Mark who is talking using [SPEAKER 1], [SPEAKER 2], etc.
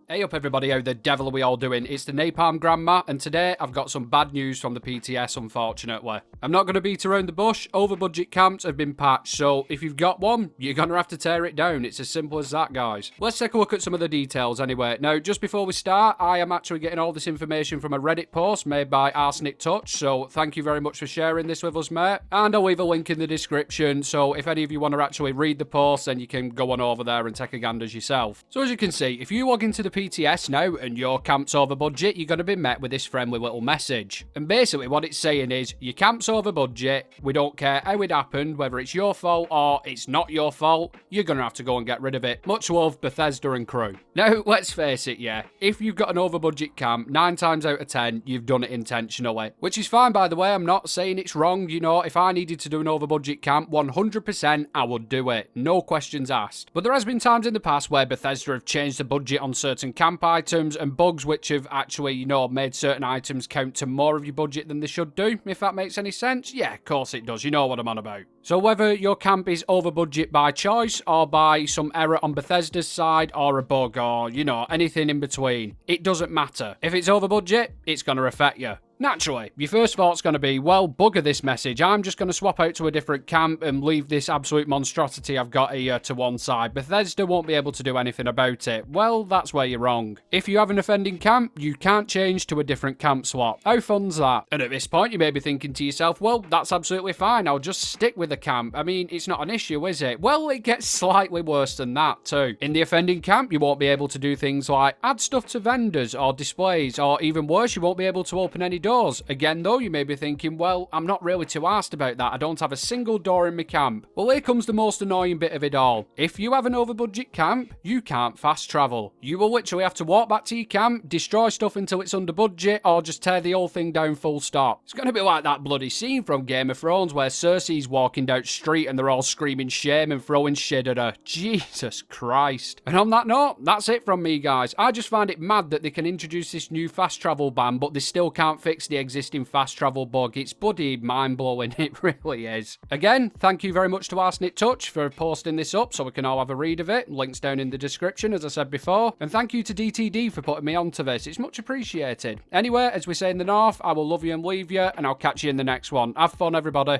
[SPEAKER 1] Hey up everybody, how the devil are we all doing? It's the Napalm Grandma, and today I've got some bad news from the PTS, unfortunately. I'm not going to beat around the bush, over budget camps have been patched, so if you've got one, you're going to have to tear it down. It's as simple as that, guys. Let's take a look at some of the details anyway. Now, just before we start, I am actually getting all this information from a Reddit post made by Arsenic Touch, so thank you very much for sharing this with us, mate. And I'll leave a link in the description, so if any of you want to actually read the post, then you can go on over there and take a gander yourself. So as you can see, if you log into the PTS now and your camp's over budget, you're going to be met with this friendly little message. And basically what it's saying is, your camp's over budget, we don't care how it happened, whether it's your fault or it's not your fault, you're going to have to go and get rid of it. Much love, Bethesda and crew. Now, let's face it, yeah, if you've got an over budget camp, 9 times out of 10, you've done it intentionally. Which is fine, by the way, I'm not saying it's wrong, you know, if I needed to do an over budget camp, 100% I would do it, no questions asked. But there has been times in the past where Bethesda have changed the budget on certain camp items and bugs which have actually, you know, made certain items count to more of your budget than they should do, if that makes any sense. Yeah, of course it does, you know what I'm on about. So whether your camp is over budget by choice or by some error on Bethesda's side or a bug or, you know, anything in between, it doesn't matter. If it's over budget, it's going to affect you. Naturally, your first thought's going to be, well, bugger this message, I'm just going to swap out to a different camp and leave this absolute monstrosity I've got here to one side. Bethesda won't be able to do anything about it. Well, that's where you're wrong. If you have an offending camp, you can't change to a different camp swap. How fun's that? And at this point, you may be thinking to yourself, well, that's absolutely fine, I'll just stick with the camp. I mean, it's not an issue, is it? Well, it gets slightly worse than that, too. In the offending camp, you won't be able to do things like add stuff to vendors or displays, or even worse, you won't be able to open any doors. Again though, you may be thinking, well, I'm not really too arsed about that, I don't have a single door in my camp. Well, here comes the most annoying bit of it all. If you have an over budget camp, you can't fast travel. You will literally have to walk back to your camp, destroy stuff until it's under budget, or just tear the whole thing down full stop. It's going to be like that bloody scene from Game of Thrones where Cersei's walking down the street and they're all screaming shame and throwing shit at her. Jesus Christ. And on that note, that's it from me, guys. I just find it mad that they can introduce this new fast travel ban, but they still can't fix the existing fast travel bug. It's bloody mind-blowing, it really is. Again, thank you very much to Arsenic Touch for posting this up so we can all have a read of it. Links down in the description, as I said before. And thank you to DTD for putting me onto this. It's much appreciated. Anyway, as we say in the north, I will love you and leave you, and I'll catch you in the next one. Have fun, everybody.